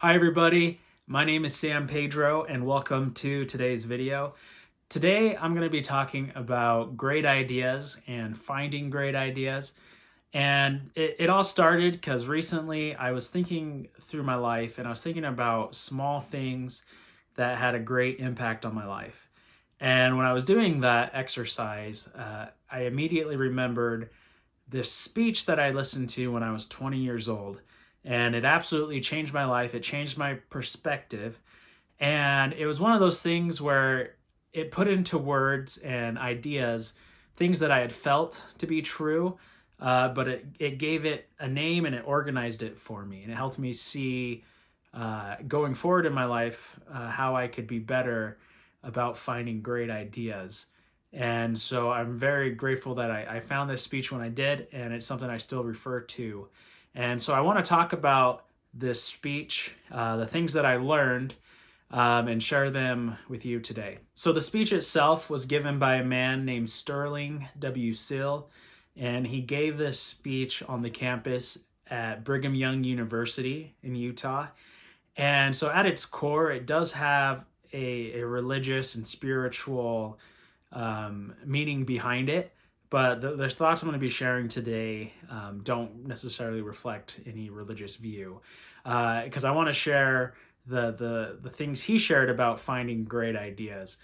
Hi everybody, my name is Sam Pedro and welcome to today's video. Today I'm going to be talking about great ideas and finding great ideas. And it all started because recently I was thinking through my life and I was thinking about small things that had a great impact on my life. And when I was doing that exercise, I immediately remembered this speech that I listened to when I was 20 years old. And it absolutely changed my life. It changed my perspective. And it was one of those things where it put into words and ideas things that I had felt to be true, but it gave it a name and it organized it for me. And it helped me see going forward in my life how I could be better about finding great ideas. And so I'm very grateful that I found this speech when I did, and it's something I still refer to. And so I want to talk about this speech, the things that I learned, and share them with you today. So the speech itself was given by a man named Sterling W. Sill, and he gave this speech on the campus at Brigham Young University in Utah. And so at its core, it does have a religious and spiritual meaning behind it. But the thoughts I'm going to be sharing today don't necessarily reflect any religious view, because I want to share the things he shared about finding great ideas.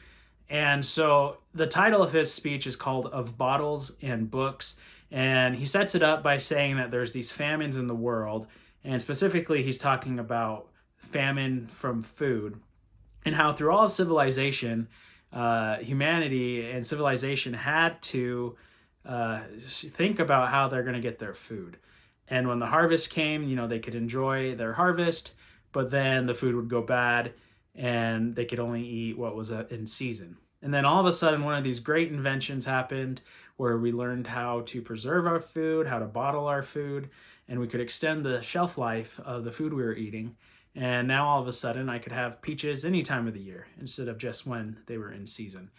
And so the title of his speech is called Of Bottles and Books. And he sets it up by saying that there's these famines in the world. And specifically, he's talking about famine from food and how through all of civilization, humanity and civilization had to think about how they're going to get their food. And when the harvest came, they could enjoy their harvest, but then the food would go bad and they could only eat what was in season. And then all of a sudden, one of these great inventions happened where we learned how to preserve our food, how to bottle our food, and we could extend the shelf life of the food we were eating. And now all of a sudden I could have peaches any time of the year instead of just when they were in season.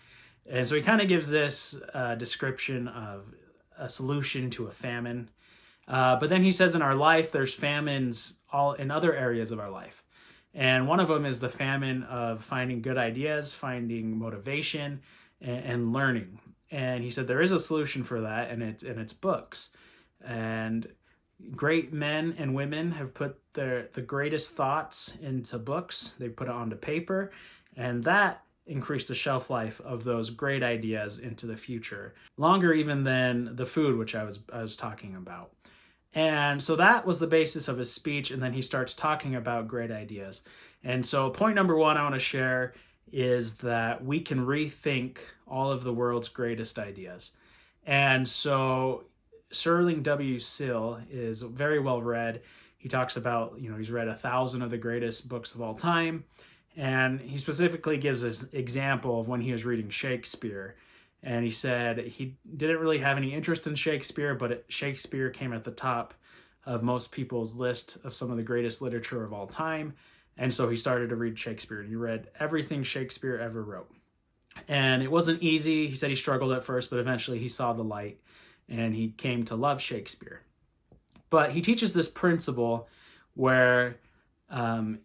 And so he kind of gives this description of a solution to a famine. But then he says in our life, there's famines all in other areas of our life. And one of them is the famine of finding good ideas, finding motivation, and learning. And he said there is a solution for that, and it's books. And great men and women have put the greatest thoughts into books. They put it onto paper, and that increased the shelf life of those great ideas into the future, longer even than the food, which I was talking about. And so that was the basis of his speech, and then he starts talking about great ideas. And so point number one I want to share is that we can rethink all of the world's greatest ideas. And so Sterling W. Sill is very well read. He talks about, he's read 1,000 of the greatest books of all time. And he specifically gives this example of when he was reading Shakespeare. And he said he didn't really have any interest in Shakespeare, but Shakespeare came at the top of most people's list of some of the greatest literature of all time. And so he started to read Shakespeare, and he read everything Shakespeare ever wrote. And it wasn't easy. He said he struggled at first, but eventually he saw the light and he came to love Shakespeare. But he teaches this principle where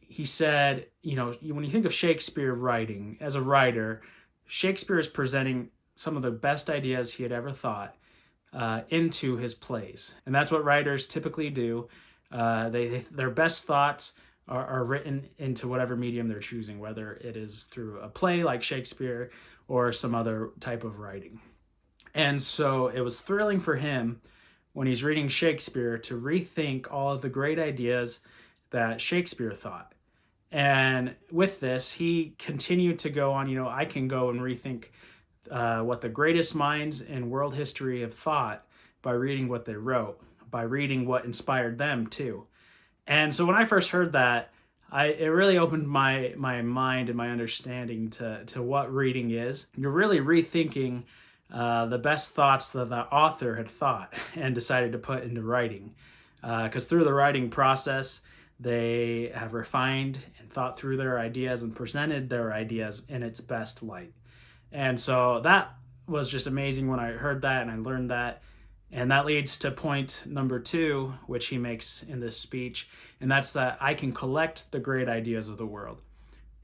he said, when you think of Shakespeare writing, as a writer, Shakespeare is presenting some of the best ideas he had ever thought into his plays. And that's what writers typically do. Their best thoughts are written into whatever medium they're choosing, whether it is through a play like Shakespeare or some other type of writing. And so it was thrilling for him when he's reading Shakespeare to rethink all of the great ideas that Shakespeare thought. And with this, he continued to go on, I can go and rethink what the greatest minds in world history have thought by reading what they wrote, by reading what inspired them too. And so when I first heard that, it really opened my mind and my understanding to what reading is. You're really rethinking the best thoughts that the author had thought and decided to put into writing. Because through the writing process, they have refined and thought through their ideas and presented their ideas in its best light. And so that was just amazing when I heard that and I learned that. And that leads to point number 2, which he makes in this speech, and that's that I can collect the great ideas of the world.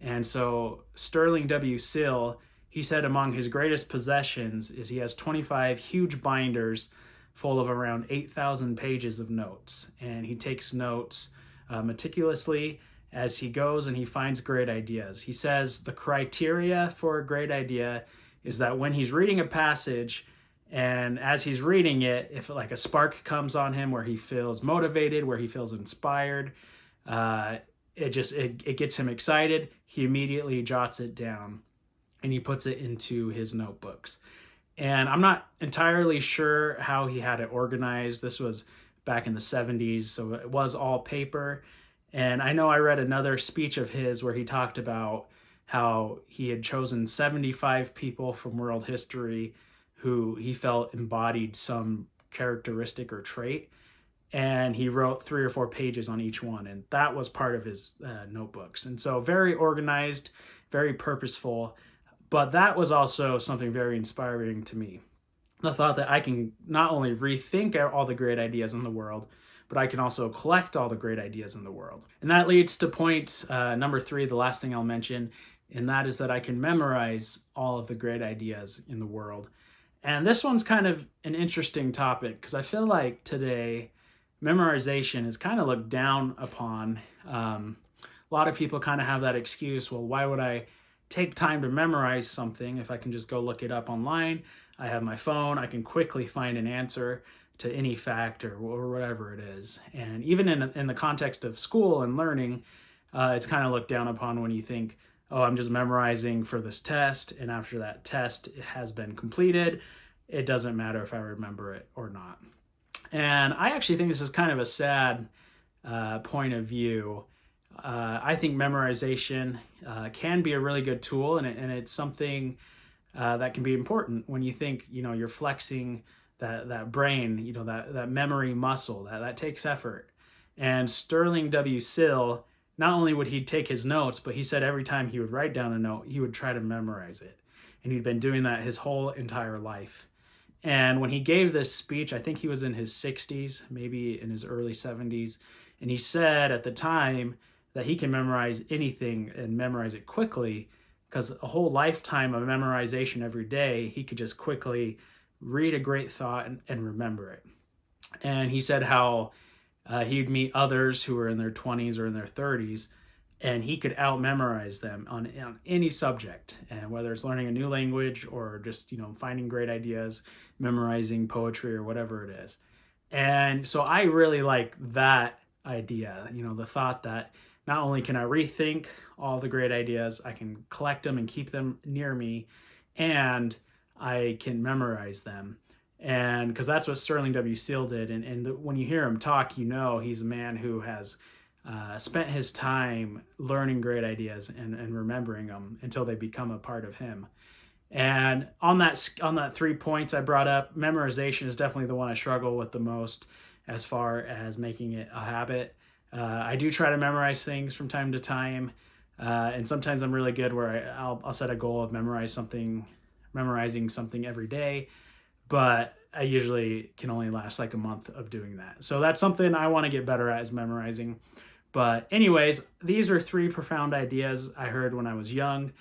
And so Sterling W. Sill, he said among his greatest possessions is he has 25 huge binders full of around 8,000 pages of notes. And he takes notes meticulously as he goes and he finds great ideas. He says the criteria for a great idea is that when he's reading a passage, and as he's reading it, if like a spark comes on him where he feels motivated, where he feels inspired, it gets him excited, he immediately jots it down and he puts it into his notebooks. And I'm not entirely sure how he had it organized. This was back in the 70s, so it was all paper. And I know I read another speech of his where he talked about how he had chosen 75 people from world history who he felt embodied some characteristic or trait. And he wrote 3 or 4 pages on each one. And that was part of his notebooks. And so very organized, very purposeful. But that was also something very inspiring to me. The thought that I can not only rethink all the great ideas in the world, but I can also collect all the great ideas in the world. And that leads to point number 3, the last thing I'll mention, and that is that I can memorize all of the great ideas in the world. And this one's kind of an interesting topic because I feel like today memorization is kind of looked down upon. A lot of people kind of have that excuse, well, why would I take time to memorize something if I can just go look it up online? I have my phone, I can quickly find an answer to any fact or whatever it is. And even in the context of school and learning, it's kind of looked down upon when you think, oh, I'm just memorizing for this test, and after that test has been completed, it doesn't matter if I remember it or not. And I actually think this is kind of a sad point of view. I think memorization can be a really good tool, and it's something that can be important when you think, you're flexing that brain, that memory muscle, that takes effort. And Sterling W. Sill, not only would he take his notes, but he said every time he would write down a note, he would try to memorize it. And he'd been doing that his whole entire life. And when he gave this speech, I think he was in his 60s, maybe in his early 70s. And he said at the time that he can memorize anything and memorize it quickly because a whole lifetime of memorization every day, he could just quickly read a great thought and remember it. And he said how he'd meet others who were in their 20s or in their 30s, and he could out-memorize them on any subject, and whether it's learning a new language or just finding great ideas, memorizing poetry or whatever it is. And so I really like that idea, the thought that not only can I rethink all the great ideas, I can collect them and keep them near me, and I can memorize them. And because that's what Sterling W. Sill did. And when you hear him talk, he's a man who has spent his time learning great ideas and remembering them until they become a part of him. And on that 3 points I brought up, memorization is definitely the one I struggle with the most as far as making it a habit. I do try to memorize things from time to time. And sometimes I'm really good where I'll set a goal of memorizing something every day. But I usually can only last like a month of doing that. So that's something I want to get better at, is memorizing. But anyways, these are 3 profound ideas I heard when I was young.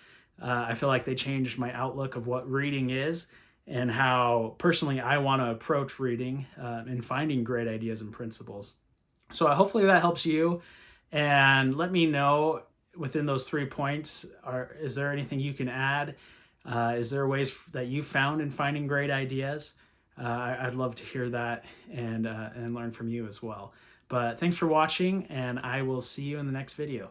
I feel like they changed my outlook of what reading is and how personally I want to approach reading and finding great ideas and principles. So hopefully that helps you. And let me know within those 3 points, is there anything you can add? Is there ways that you found in finding great ideas? I'd love to hear that and learn from you as well. But thanks for watching, and I will see you in the next video.